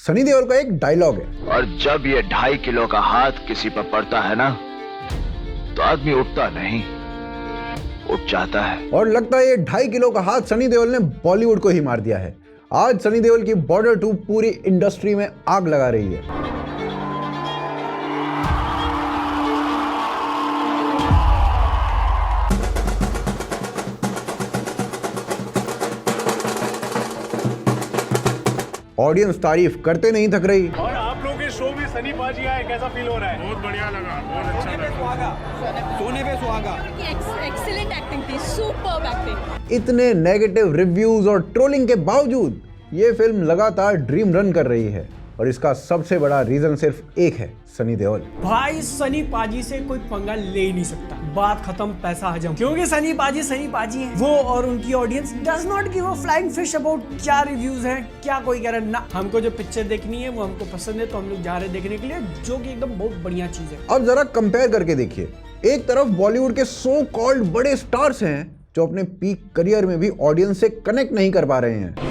सनी देओल का एक डायलॉग है, और जब ये 2.5 किलो का हाथ किसी पर पड़ता है ना, तो आदमी उठता नहीं, उठ जाता है। और लगता है ये 2.5 किलो का हाथ सनी देओल ने बॉलीवुड को ही मार दिया है। आज सनी देओल की बॉर्डर 2 पूरी इंडस्ट्री में आग लगा रही है। ऑडियंस तारीफ करते नहीं थक रही। और आप लोगों के शो में सनी पाजी आए, कैसा फील हो रहा है? बहुत बढ़िया लगा, बहुत अच्छा लगा। सोने पे सुहागा। एक्सीलेंट एक्टिंग थी, सुपर्ब एक्टिंग। इतने नेगेटिव रिव्यूज और ट्रोलिंग के बावजूद ये फिल्म लगातार ड्रीम रन कर रही है, और इसका सबसे बड़ा रीजन सिर्फ एक है, सनी देओल। भाई सनी पाजी से कोई पंगा ले ही नहीं सकता। बात खत्म, पैसा हजम। क्योंकि सनी पाजी है। वो और उनकी audience does not give a flying fish about क्या रिव्यूज हैं, क्या कोई कह रहा है ना। हमको जो पिक्चर देखनी है वो हमको पसंद है, तो हम लोग जा रहे हैं देखने के लिए, जो कि एकदम बहुत बढ़िया चीज है। अब जरा कंपेयर करके देखिए, एक तरफ बॉलीवुड के सो कॉल्ड बड़े स्टार्स हैं जो अपने पीक करियर में भी ऑडियंस से कनेक्ट नहीं कर पा रहे हैं।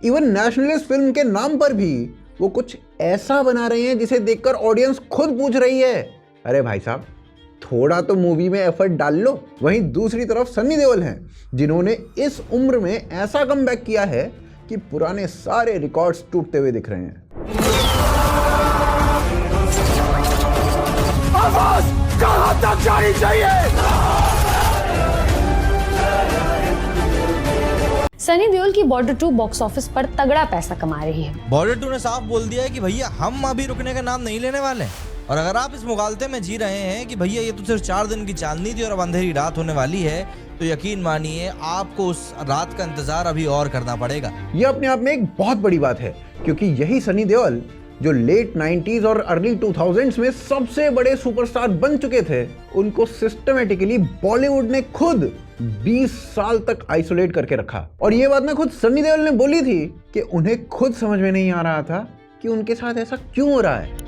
इवन नेशनलिस्ट फिल्म के नाम पर भी वो कुछ ऐसा बना रहे हैं जिसे देखकर ऑडियंस खुद पूछ रही है, अरे भाई साहब थोड़ा तो मूवी में एफर्ट डाल लो। वहीं दूसरी तरफ सनी देओल हैं जिन्होंने इस उम्र में ऐसा कमबैक किया है कि पुराने सारे रिकॉर्ड्स टूटते हुए दिख रहे हैं। आवाज कहां तक जानी चाहिए? सनी देओल की बॉर्डर 2 बॉक्स ऑफिस पर तगड़ा पैसा कमा रही है। बॉर्डर 2 ने साफ बोल दिया है कि भैया हम अभी रुकने का नाम नहीं लेने वाले, और अगर आप इस मुगालते में जी रहे हैं कि भैया ये तो सिर्फ 4 दिन की चांदनी थी और अब अंधेरी रात होने वाली है, तो यकीन मानिए आपको उस रात का इंतजार अभी और करना पड़ेगा। ये अपने आप में एक बहुत बड़ी बात है, क्योंकि यही सनी देओल जो लेट 90s और अर्ली 2000s में सबसे बड़े सुपरस्टार बन चुके थे, उनको सिस्टमेटिकली बॉलीवुड ने खुद 20 साल तक आइसोलेट करके रखा। और ये बात ना खुद सनी देओल ने बोली थी कि उन्हें खुद समझ में नहीं आ रहा था कि उनके साथ ऐसा क्यों हो रहा है।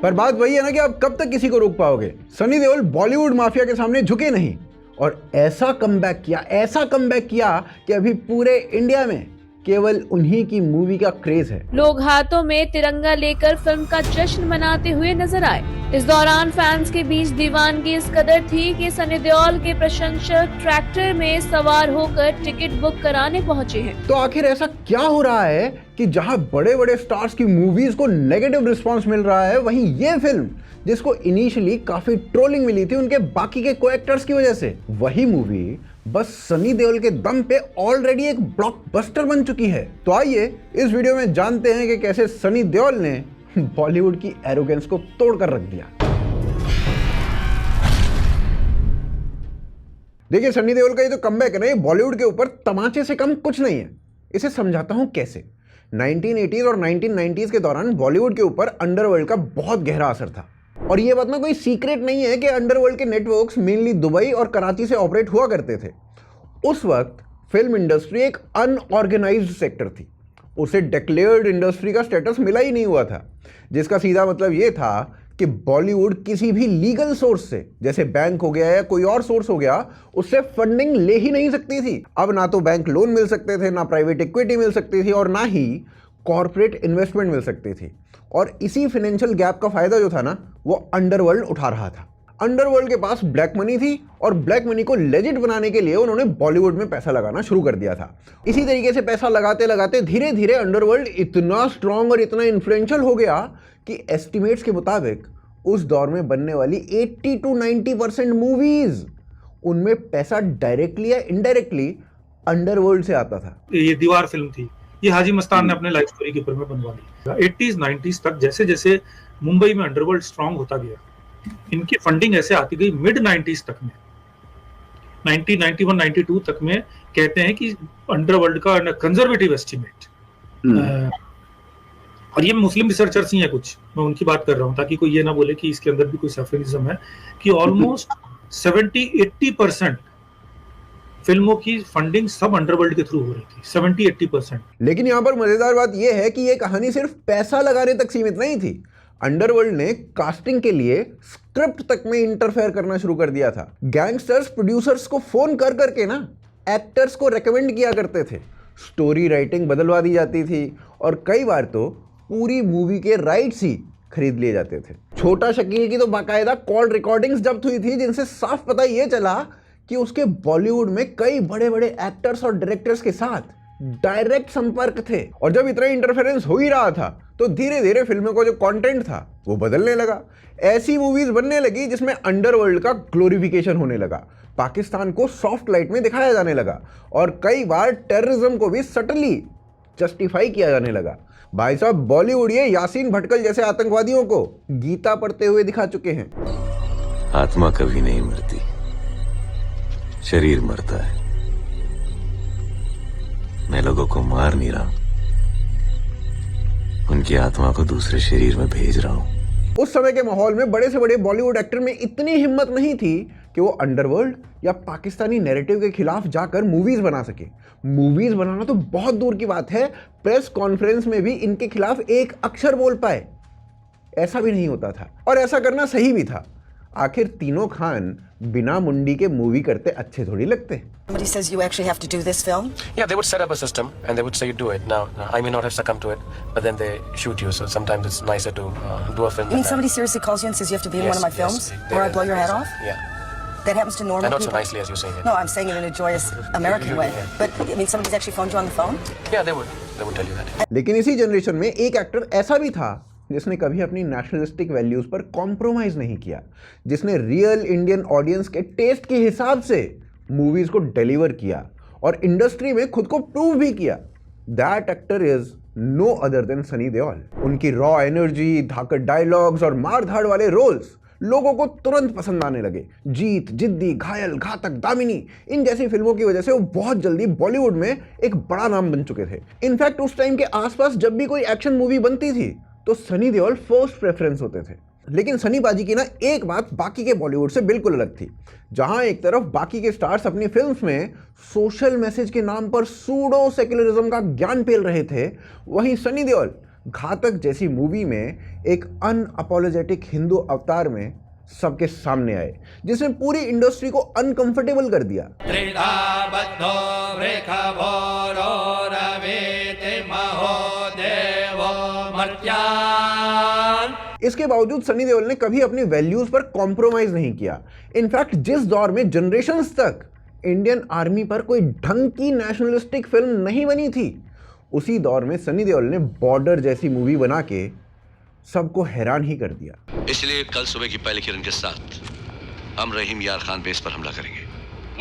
पर बात वही है ना कि आप कब तक किसी को रोक पाओगे। सनी देओल बॉलीवुड माफिया के सामने झुके नहीं, और ऐसा कमबैक किया कि अभी पूरे इंडिया में केवल उन्हीं की मूवी का क्रेज है। लोग हाथों में तिरंगा लेकर फिल्म का जश्न मनाते हुए नजर आए। इस दौरान फैंस के बीच दीवानगी इस कदर थी कि सनी देओल के प्रशंसक ट्रैक्टर में सवार होकर टिकट बुक कराने पहुंचे हैं। तो आखिर ऐसा क्या हो रहा है कि जहां बड़े बड़े स्टार्स की मूवीज को नेगेटिव रिस्पांस मिल रहा है, वहीं ये फिल्म जिसको इनिशियली काफी ट्रोलिंग मिली थी उनके बाकी के को एक्टर्स की वजह से, वही मूवी बस सनी देओल के दम पे ऑलरेडी एक ब्लॉकबस्टर बन चुकी है। तो आइए इस वीडियो में जानते हैं कि कैसे सनी देओल ने बॉलीवुड की एरोगेंस को तोड़कर रख दिया। देखिए सनी देओल का ये जो कमबैक है ना, ये बॉलीवुड के ऊपर तमाचे से कम कुछ नहीं है। इसे समझाता हूं कैसे। 1980s और 1990s के दौरान बॉलीवुड के ऊपर अंडरवर्ल्ड का बहुत गहरा असर था, और ये बात ना कोई सीक्रेट नहीं है कि अंडरवर्ल्ड के नेटवर्क्स मेनली दुबई और कराची से ऑपरेट हुआ करते थे। उस वक्त फिल्म इंडस्ट्री एक अनऑर्गेनाइज्ड सेक्टर थी, उसे डिक्लेयर्ड इंडस्ट्री का स्टेटस मिला ही नहीं हुआ था, जिसका सीधा मतलब ये था कि बॉलीवुड किसी भी लीगल सोर्स से, जैसे बैंक हो गया या कोई और सोर्स हो गया, उससे फंडिंग ले ही नहीं सकती थी। अब ना तो बैंक लोन मिल सकते थे, ना प्राइवेट इक्विटी मिल सकती थी, और ना ही कॉर्पोरेट इन्वेस्टमेंट मिल सकती थी। और इसी फाइनेंशियल गैप का फायदा जो था ना, वो अंडरवर्ल्ड उठा रहा था। अंडरवर्ल्ड के पास ब्लैक मनी थी, और ब्लैक मनी को लेजिट बनाने के लिए उन्होंने बॉलीवुड में पैसा लगाना शुरू कर दिया था। इसी तरीके से पैसा लगाते लगाते धीरे धीरे अंडरवर्ल्ड इतना स्ट्रॉन्ग और इतना इन्फ्लुएंशियल हो गया कि एस्टिमेट्स के मुताबिक उस दौर में बनने वाली 80 to 90% मूवीज, उनमें पैसा डायरेक्टली या इनडायरेक्टली अंडरवर्ल्ड से आता था। ये दीवार फिल्म थी, ये हाजी मस्तान ने अपने लाइफ स्टोरी के ऊपर में बनवा ली। 80s 90s तक जैसे जैसे मुंबई में अंडरवर्ल्ड स्ट्रांग होता गया, इनकी फंडिंग ऐसे आती गई। मिड 90s तक में, 1991-92 तक में कहते हैं कि अंडरवर्ल्ड का कंजर्वेटिव एस्टिमेट, और ये मुस्लिम रिसर्चर्स ही हैं कुछ, मैं उनकी बात कर रहा हूँ ताकि कोई ये ना बोले कि इसके अंदर भी कोई सफरिज्म है, कि ऑलमोस्ट 70-80% फिल्मों की फंडिंग सब अंडरवर्ल्ड के थ्रू हो रही थी, 70-80%। लेकिन यहाँ पर मजेदार बात यह है कि यह कहानी सिर्फ पैसा लगाने तक सीमित नहीं थी। अंडरवर्ल्ड ने कास्टिंग के लिए स्क्रिप्ट तक में इंटरफेयर करना शुरू कर दिया था। गैंगस्टर्स प्रोड्यूसर्स को फोन कर करके ना एक्टर्स को रेकमेंड किया करते थे, स्टोरी राइटिंग बदलवा दी जाती थी और कई बार तो पूरी मूवी के राइट्स ही खरीद लिए जाते थे। छोटा शकील की तो बाकायदा कॉल रिकॉर्डिंग्स जब्त हुई थी, जिनसे साफ पता ये चला कि उसके बॉलीवुड में कई बड़े बड़े एक्टर्स और डायरेक्टर्स के साथ डायरेक्ट संपर्क थे। और जब इतना इंटरफेरेंस हो ही रहा था तो धीरे धीरे फिल्मों का जो कंटेंट था वो बदलने लगा। ऐसी मूवीज बनने लगी जिसमें अंडरवर्ल्ड का ग्लोरिफिकेशन होने लगा, पाकिस्तान को सॉफ्ट लाइट में दिखाया जाने लगा और कई बार टेररिज्म को भी सटली जस्टिफाई किया जाने लगा। भाई साहब, बॉलीवुड ये यासीन भटकल जैसे आतंकवादियों को गीता पढ़ते हुए दिखा चुके हैं। आत्मा कभी नहीं मरती, शरीर मरता है। मैं लोगों को मार नहीं रहा, उनकी आत्मा को दूसरे शरीर में भेज रहा हूं। उस समय के माहौल में बड़े से बड़े बॉलीवुड एक्टर में इतनी हिम्मत नहीं थी कि वो अंडरवर्ल्ड या पाकिस्तानी नैरेटिव के खिलाफ जाकर मूवीज बना सके। मूवीज बनाना तो बहुत दूर की बात है, प्रेस कॉन्फ्रेंस में भी इनके खिलाफ एक अक्षर बोल पाए ऐसा भी नहीं होता था, और ऐसा करना सही भी था। आखिर तीनों खान बिना मुंडी के मूवी करते अच्छे थोड़ी लगते। Somebody says you actually have to do this film? Yeah, they would set up a system and they would say you do it. Now, I may not have succumbed to it, but then they shoot you. So sometimes it's nicer to do a film. You mean somebody seriously calls you and says you have to be in one of my films, or I blow your head off? Yeah. That happens to normal And not people. so nicely as you're saying it. No, I'm saying it in a joyous American way. Yeah. But I mean, somebody's actually phoned you on the phone? Yeah, they would. They would tell you that. लेकिन इसी generation में एक actor ऐसा भी था जिसने कभी अपनी नेशनलिस्टिक वैल्यूज पर कॉम्प्रोमाइज नहीं किया, जिसने रियल इंडियन ऑडियंस के टेस्ट के हिसाब से मूवीज को डिलीवर किया और इंडस्ट्री में खुद को प्रूव भी किया। That actor is no other than Sunny Deol. उनकी रॉ एनर्जी, धाकड़ डायलॉग्स और मार धाड़ वाले रोल्स लोगों को तुरंत पसंद आने लगे। जीत, जिद्दी, घायल, घातक, दामिनी, इन जैसी फिल्मों की वजह से वो बहुत जल्दी बॉलीवुड में एक बड़ा नाम बन चुके थे। इनफैक्ट उस टाइम के आसपास जब भी कोई एक्शन मूवी बनती थी तो सनी देओल फर्स्ट प्रेफरेंस होते थे। लेकिन सनी पाजी की ना एक बात बाकी के बॉलीवुड से बिल्कुल अलग थी। जहां एक तरफ बाकी के स्टार्स अपनी फिल्म्स में सोशल मैसेज के नाम पर सूडो सेक्युलरिज्म का ज्ञान पेल रहे थे, वहीं सनी देओल घातक जैसी मूवी में एक अनअपोलोजेटिक हिंदू अवतार में सबके सामने आए, जिसने पूरी इंडस्ट्री को अनकंफर्टेबल कर दिया। इसके बावजूद सनी देओल ने कभी अपनी वैल्यूज पर कॉम्प्रोमाइज नहीं किया। इनफैक्ट जिस दौर में जनरेशंस तक इंडियन आर्मी पर कोई ढंग की नेशनलिस्टिक फिल्म नहीं बनी थी, उसी दौर में सनी देओल ने बॉर्डर जैसी मूवी बना के सबको हैरान ही कर दिया। इसलिए कल सुबह की पहली किरण के साथ हम रहीम यार खान बेस पर हमला करेंगे।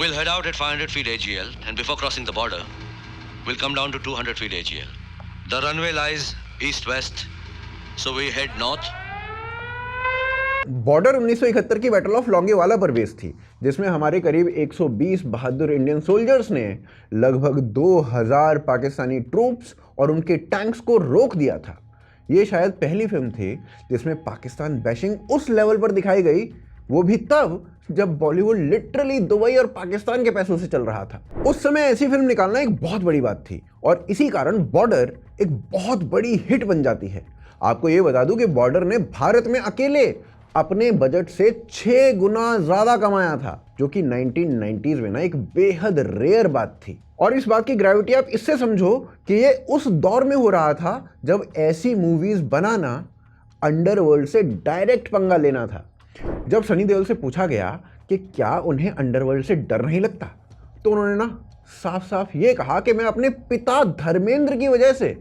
We'll head out at 500 feet AGL and before crossing the border, we'll come down to 200 feet AGL. The runway lies east-west, so we head north. Border 1971 की बैटल ऑफ लोंगेवाला पर बेस थी, जिसमें हमारे करीब 120 बहादुर इंडियन सोल्जर्स ने लगभग 2000 Pakistani troops और उनके टैंक्स को रोक दिया था। ये शायद पहली फिल्म थी जिसमें पाकिस्तान बैशिंग उस लेवल पर दिखाई गई, वो भी तब जब बॉलीवुड लिटरली दुबई और पाकिस्तान के पैसों से चल रहा था। उस समय ऐसी फिल्म निकालना एक बहुत बड़ी बात थी और इसी कारण बॉर्डर एक बहुत बड़ी हिट बन जाती है। आपको ये बता दूं कि बॉर्डर ने भारत में अकेले अपने बजट से 6 गुना ज्यादा कमाया था, जो कि 1990s में ना एक बेहद रेयर बात थी। और इस बात की ग्रेविटी आप इससे समझो कि ये उस दौर में हो रहा था जब ऐसी मूवीज बनाना अंडरवर्ल्ड से डायरेक्ट पंगा लेना था। जब सनी देओल से पूछा गया कि क्या उन्हें अंडरवर्ल्ड से डर नहीं लगता, तो उन्होंने ना साफ साफ ये कहा कि मैं अपने पिता धर्मेंद्र की वजह से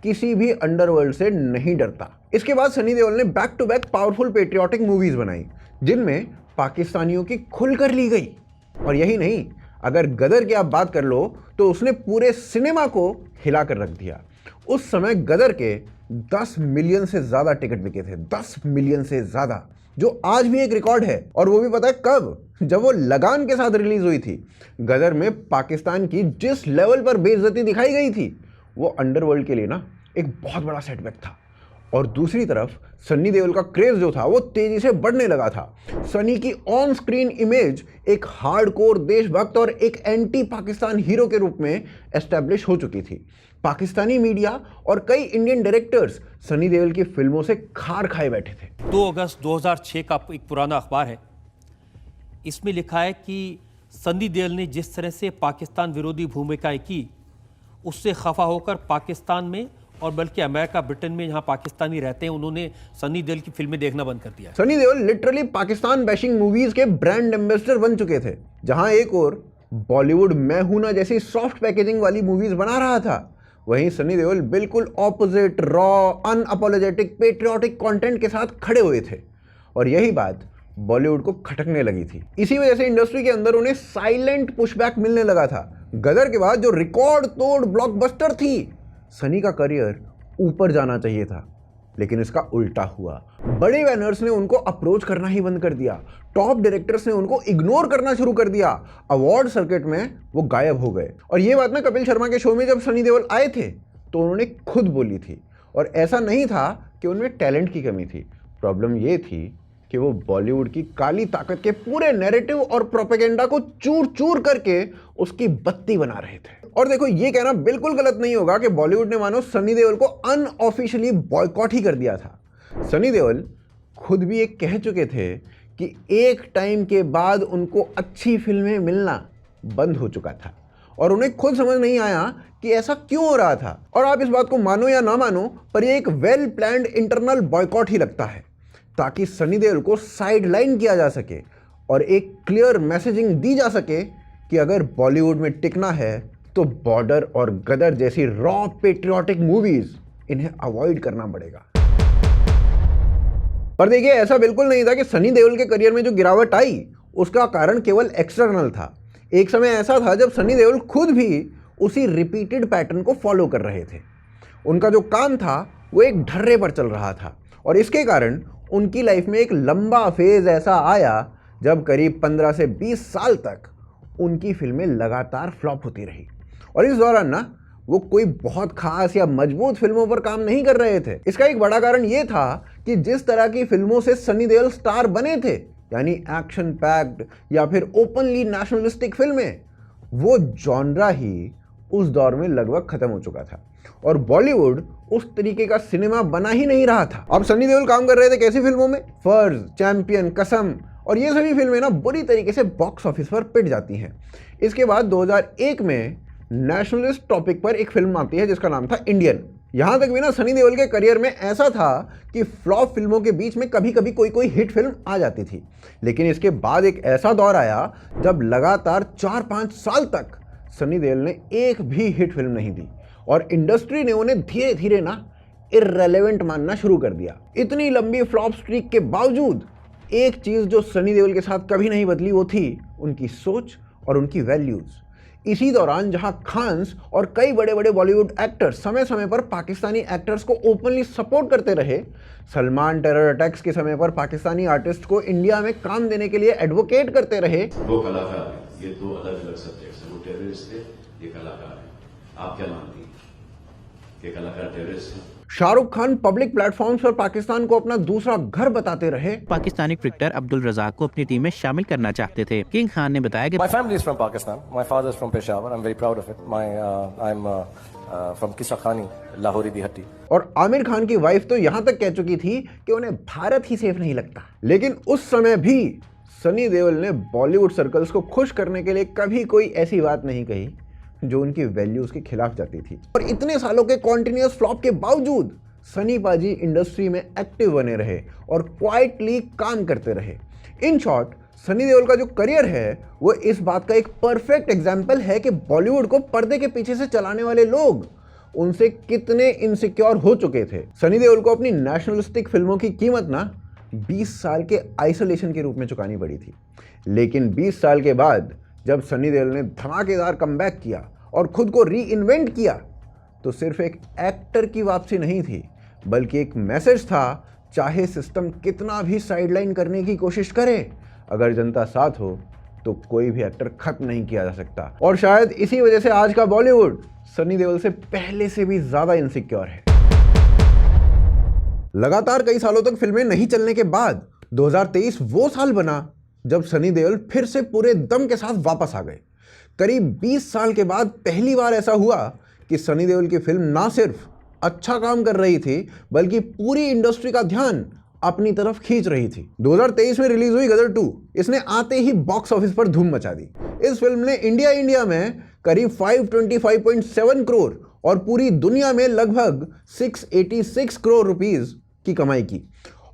किसी भी अंडरवर्ल्ड से नहीं डरता। इसके बाद सनी देओल ने back to back powerful patriotic movies बनाई, जिनमें पाकिस्तानियों की खुलकर ली गई। और यही नहीं, अगर गदर की आप बात कर लो तो उसने पूरे सिनेमा को हिलाकर रख दिया। उस समय गदर के 10 मिलियन से ज्यादा टिकट बिके थे, 10 मिलियन से ज्यादा, जो आज भी एक रिकॉर्ड है। और वो भी पता है कब? जब वो लगान के साथ रिलीज हुई थी। गदर में पाकिस्तान की जिस लेवल पर बेइज्जती दिखाई गई थी, वो अंडरवर्ल्ड के लिए ना एक बहुत बड़ा सेटबैक था। और दूसरी तरफ सनी देओल का क्रेज जो था वो तेजी से बढ़ने लगा था। सनी की ऑन स्क्रीन इमेज एक हार्डकोर देशभक्त और एक एंटी पाकिस्तान हीरो के रूप में एस्टैब्लिश हो चुकी थी। पाकिस्तानी मीडिया और कई इंडियन डायरेक्टर्स सनी देओल की फिल्मों से खार खाए बैठे थे। 2 अगस्त 2006 का एक पुराना अखबार है, इसमें लिखा है कि सनी देओल ने जिस तरह से पाकिस्तान विरोधी भूमिकाएं की, उससे खफा होकर पाकिस्तान में और बल्कि अमेरिका, ब्रिटेन में जहां पाकिस्तानी रहते हैं, उन्होंने सनी देओल की फिल्में देखना बंद कर दिया। Sunny Deol literally Pakistan bashing movies के ब्रांड एम्बेसडर बन चुके थे। जहां एक और बॉलीवुड मैं हूं ना जैसी सॉफ्ट पैकेजिंग वाली मूवीज बना रहा था, वहीं सनी देओल बिल्कुल opposite raw, unapologetic, patriotic content के साथ खड़े हुए थे। और यही बात बॉलीवुड को खटकने लगी थी। इसी वजह से इंडस्ट्री के अंदर उन्हें साइलेंट पुशबैक मिलने लगा था। गदर के बाद जो रिकॉर्ड तोड़ ब्लॉकबस्टर थी, सनी का करियर ऊपर जाना चाहिए था, लेकिन इसका उल्टा हुआ। बड़े बैनर्स ने उनको अप्रोच करना ही बंद कर दिया। टॉप डायरेक्टर्स ने उनको इग्नोर करना शुरू कर दिया। अवार्ड सर्किट में वो गायब हो गए। और ये बात ना कपिल शर्मा के शो में जब सनी देओल आए थे तो उन्होंने खुद बोली थी। और ऐसा नहीं था कि उनमें टैलेंट की कमी थी, प्रॉब्लम ये थी कि वो बॉलीवुड की काली ताकत के पूरे नैरेटिव और प्रोपेगेंडा को चूर चूर करके उसकी बत्ती बना रहे थे। और देखो, ये कहना बिल्कुल गलत नहीं होगा कि बॉलीवुड ने मानो सनी देओल को अनऑफिशियली बॉयकॉट ही कर दिया था। सनी देओल खुद भी एक कह चुके थे कि एक टाइम के बाद उनको अच्छी फिल्में मिलना बंद हो चुका था और उन्हें खुद समझ नहीं आया कि ऐसा क्यों हो रहा था। और आप इस बात को मानो या ना मानो, पर ये एक वेल प्लान्ड इंटरनल बॉयकॉट ही लगता है, ताकि सनी देओल को साइडलाइन किया जा सके और एक क्लियर मैसेजिंग दी जा सके कि अगर बॉलीवुड में टिकना है तो बॉर्डर और गदर जैसी रॉ पेट्रियोटिक मूवीज इन्हें अवॉइड करना पड़ेगा। पर देखिए, ऐसा बिल्कुल नहीं था कि सनी देओल के करियर में जो गिरावट आई उसका कारण केवल एक्सटर्नल था। एक समय ऐसा था जब सनी देओल खुद भी उसी रिपीटेड पैटर्न को फॉलो कर रहे थे। उनका जो काम था वो एक ढर्रे पर चल रहा था और इसके कारण उनकी लाइफ में एक लंबा फेज ऐसा आया जब करीब 15 से 20 साल तक उनकी फिल्में लगातार फ्लॉप होती रही। और इस दौरान ना वो कोई बहुत खास या मजबूत फिल्मों पर काम नहीं कर रहे थे। इसका एक बड़ा कारण ये था कि जिस तरह की फिल्मों से सनी देओल स्टार बने थे, यानी एक्शन पैक्ड या फिर ओपनली नेशनलिस्टिक फिल्में, वो जॉनरा ही उस दौर में लगभग खत्म हो चुका था और बॉलीवुड उस तरीके का सिनेमा बना ही नहीं रहा था। अब सनी देओल काम कर रहे थे कैसी फिल्मों में? फर्ज, चैंपियन, कसम, और ये सभी फिल्में ना बुरी तरीके से बॉक्स ऑफिस पर पिट जाती हैं। इसके बाद 2001 में नेशनलिस्ट टॉपिक पर एक फिल्म आती है जिसका नाम था इंडियन। यहां तक भी ना सनी देओल के करियर में ऐसा था कि फ्लॉप फिल्मों के बीच में कभी कभी कोई हिट फिल्म आ जाती थी, लेकिन इसके बाद एक ऐसा दौर आया जब लगातार 4-5 साल तक सनी देओल ने एक भी हिट फिल्म नहीं दी और इंडस्ट्री ने उन्हें धीरे धीरे ना इररेलेवेंट मानना शुरू कर दिया। इतनी लंबी फ्लॉप स्ट्रीक के बावजूद एक चीज जो सनी देओल के साथ कभी नहीं बदली, वो थी उनकी सोच और उनकी वैल्यूज। इसी दौरान जहां खान्स और कई बड़े बड़े बॉलीवुड एक्टर्स समय समय पर पाकिस्तानी एक्टर्स को ओपनली सपोर्ट करते रहे, सलमान टेरर अटैक्स के समय पर पाकिस्तानी आर्टिस्ट को इंडिया में काम देने के लिए एडवोकेट करते रहे। वो कलाकार है, ये दो अलग अलग सब्जेक्ट्स हैं। वो टेररिस्ट है, ये कलाकार है। आप क्या मानती हैं कि कलाकार टेररिस्ट है? शाहरुख खान पब्लिक प्लेटफॉर्म्स पर पाकिस्तान को अपना दूसरा घर बताते रहे। पाकिस्तानी क्रिकेटर अब्दुल रज़ाक को अपनी टीम में शामिल करना चाहते थे। किंग खान ने बताया कि My family is from Pakistan. My father is from Peshawar. I'm very proud of it. I'm from Kissakhani, Lahori di Hatti. और आमिर खान की वाइफ तो यहाँ तक कह चुकी थी कि उन्हें भारत ही सेफ नहीं लगता। लेकिन उस समय भी सनी देओल ने बॉलीवुड सर्कल्स को खुश करने के लिए कभी कोई ऐसी बात नहीं कही जो उनकी वैल्यूज के खिलाफ जाती थी। और इतने सालों के कॉन्टिन्यूअस फ्लॉप के बावजूद सनी पाजी इंडस्ट्री में एक्टिव बने रहे और क्वाइटली काम करते रहे। इन शॉर्ट, सनी देओल का जो करियर है वो इस बात का एक परफेक्ट एग्जाम्पल है कि बॉलीवुड को पर्दे के पीछे से चलाने वाले लोग उनसे कितने इनसिक्योर हो चुके थे। सनी देओल को अपनी नेशनलिस्टिक फिल्मों की कीमत ना 20 साल के आइसोलेशन के रूप में चुकानी पड़ी थी। लेकिन 20 साल के बाद जब सनी देओल ने धमाकेदार कमबैक किया और खुद को री इन्वेंट किया, तो सिर्फ एक एक्टर की वापसी नहीं थी, बल्कि एक मैसेज था, चाहे सिस्टम कितना भी साइडलाइन करने की कोशिश करे, अगर जनता साथ हो तो कोई भी एक्टर खत्म नहीं किया जा सकता। और शायद इसी वजह से आज का बॉलीवुड सनी देओल से पहले से भी ज्यादा इनसिक्योर है। लगातार कई सालों तक फिल्में नहीं चलने के बाद 2023 वो साल बना जब सनी देओल फिर से पूरे दम के साथ वापस आ गए। करीब 20 साल के बाद पहली बार ऐसा हुआ कि सनी देओल की फिल्म ना सिर्फ अच्छा काम कर रही थी बल्कि पूरी इंडस्ट्री का ध्यान अपनी तरफ खींच रही थी। 2023 में रिलीज हुई गदर 2 इसने आते ही बॉक्स ऑफिस पर धूम मचा दी। इस फिल्म ने इंडिया में करीब 525.7 करोड़ और पूरी दुनिया में लगभग 686 करोड़ रुपीस की कमाई की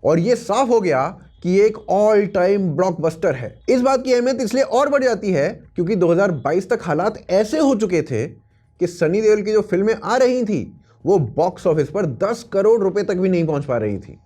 और यह साफ हो गया कि ये एक ऑल टाइम ब्लॉकबस्टर है। इस बात की अहमियत इसलिए और बढ़ जाती है क्योंकि 2022 तक हालात ऐसे हो चुके थे कि सनी देओल की जो फिल्में आ रही थी वो बॉक्स ऑफिस पर 10 करोड़ रुपए तक भी नहीं पहुंच पा रही थी।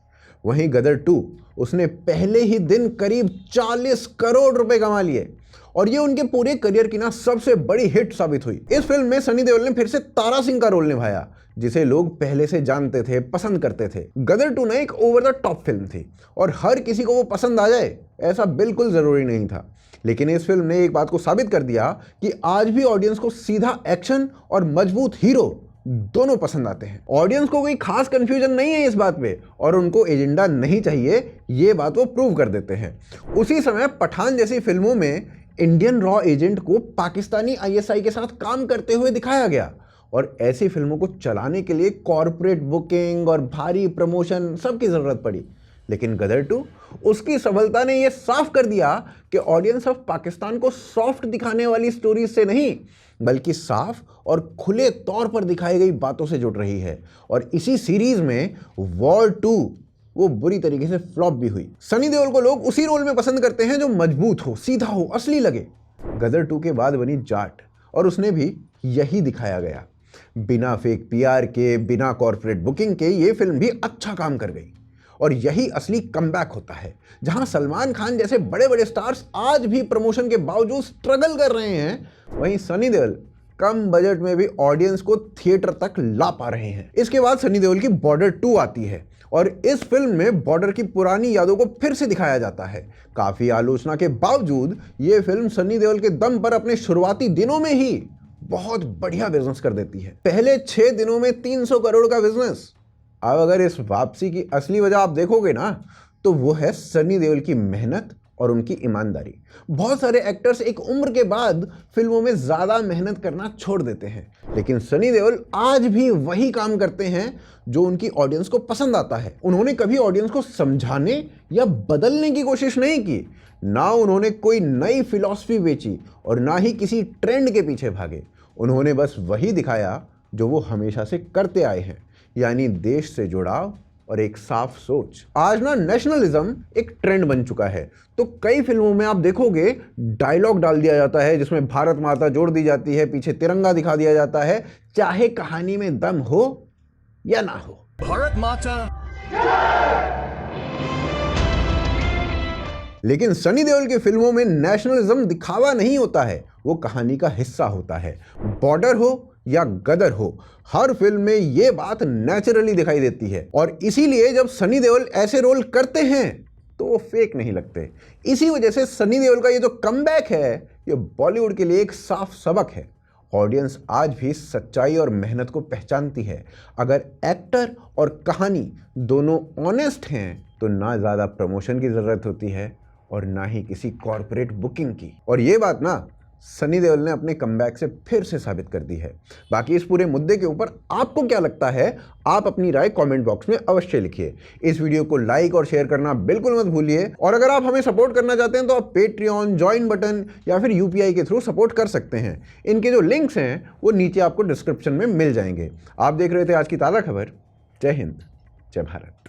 वहीं गदर 2 उसने पहले ही दिन करीब 40 करोड़ रुपए कमा लिए और ये उनके पूरे करियर की ना सबसे बड़ी हिट साबित हुई। इस फिल्म में सनी देओल ने फिर से तारा सिंह का रोल निभाया जिसे लोग पहले से जानते थे, पसंद करते थे। गदर 2 ना एक ओवर द टॉप फिल्म थी और हर किसी को वो पसंद आ जाए ऐसा बिल्कुल जरूरी नहीं था, लेकिन इस फिल्म ने एक बात को साबित कर दिया कि आज भी ऑडियंस को सीधा एक्शन और मजबूत हीरो दोनों पसंद आते हैं। ऑडियंस को कोई खास कंफ्यूजन नहीं है इस बात पे और उनको एजेंडा नहीं चाहिए, ये बात वो प्रूव कर देते हैं। उसी समय पठान जैसी फिल्मों में इंडियन रॉ एजेंट को पाकिस्तानी आईएसआई के साथ काम करते हुए दिखाया गया और ऐसी फिल्मों को चलाने के लिए कॉर्पोरेट बुकिंग और भारी प्रमोशन सबकी जरूरत पड़ी। लेकिन गदर 2 उसकी सफलता ने यह साफ कर दिया कि ऑडियंस अब पाकिस्तान को सॉफ्ट दिखाने वाली स्टोरीज से नहीं बल्कि साफ और खुले तौर पर दिखाई गई बातों से जुड़ रही है। और इसी सीरीज में वॉर 2 वो बुरी तरीके से फ्लॉप भी हुई। सनी देओल को लोग उसी रोल में पसंद करते हैं जो मजबूत हो, सीधा हो, असली लगे। गदर 2 के बाद बनी जाट और उसने भी यही दिखाया गया। बिना फेक पीआर के, बिना कॉर्पोरेट बुकिंग के ये फिल्म भी अच्छा काम कर गई और यही असली कमबैक होता है। जहां सलमान खान जैसे बड़े बड़े स्टार्स आज भी प्रमोशन के बावजूद स्ट्रगल कर रहे हैं, वहीं सनी देओल कम बजट में भी ऑडियंस को थिएटर तक ला पा रहे हैं। इसके बाद सनी देओल की बॉर्डर 2 आती है और इस फिल्म में बॉर्डर की पुरानी यादों को फिर से दिखाया जाता है। काफी आलोचना के बावजूद ये फिल्म सनी देओल के दम पर अपने शुरुआती दिनों में ही बहुत बढ़िया बिजनेस कर देती है। पहले 6 दिनों में 300 करोड़ का बिजनेस। अब अगर इस वापसी की असली वजह आप देखोगे ना तो वो है सनी देओल की मेहनत और उनकी ईमानदारी। बहुत सारे एक्टर्स एक उम्र के बाद फिल्मों में ज़्यादा मेहनत करना छोड़ देते हैं, लेकिन सनी देओल आज भी वही काम करते हैं जो उनकी ऑडियंस को पसंद आता है। उन्होंने कभी ऑडियंस को समझाने या बदलने की कोशिश नहीं की, ना उन्होंने कोई नई फिलॉसफी बेची और ना ही किसी ट्रेंड के पीछे भागे। उन्होंने बस वही दिखाया जो वो हमेशा से करते आए हैं, यानी देश से जुड़ाव और एक साफ सोच। आज ना नेशनलिज्म एक ट्रेंड बन चुका है, तो कई फिल्मों में आप देखोगे डायलॉग डाल दिया जाता है जिसमें भारत माता जोड़ दी जाती है, पीछे तिरंगा दिखा दिया जाता है, चाहे कहानी में दम हो या ना हो। भारत माता। लेकिन सनी देओल की फिल्मों में नेशनलिज्म दिखावा नहीं होता है, वो कहानी का हिस्सा होता है। बॉर्डर हो या गदर हो, हर फिल्म में ये बात नेचुरली दिखाई देती है और इसीलिए जब सनी देओल ऐसे रोल करते हैं तो वो फेक नहीं लगते। इसी वजह से सनी देओल का ये जो कमबैक है ये बॉलीवुड के लिए एक साफ सबक है। ऑडियंस आज भी सच्चाई और मेहनत को पहचानती है। अगर एक्टर और कहानी दोनों ऑनेस्ट हैं तो ना ज़्यादा प्रमोशन की ज़रूरत होती है और ना ही किसी कॉर्पोरेट बुकिंग की। और ये बात ना सनी देओल ने अपने कमबैक से फिर से साबित कर दी है। बाकी इस पूरे मुद्दे के ऊपर आपको क्या लगता है, आप अपनी राय कमेंट बॉक्स में अवश्य लिखिए। इस वीडियो को लाइक और शेयर करना बिल्कुल मत भूलिए और अगर आप हमें सपोर्ट करना चाहते हैं तो आप पेट्रियन, ज्वाइन बटन या फिर यूपीआई के थ्रू सपोर्ट कर सकते हैं। इनके जो लिंक्स हैं वो नीचे आपको डिस्क्रिप्शन में मिल जाएंगे। आप देख रहे थे आज की ताज़ा खबर। जय हिंद, जय भारत।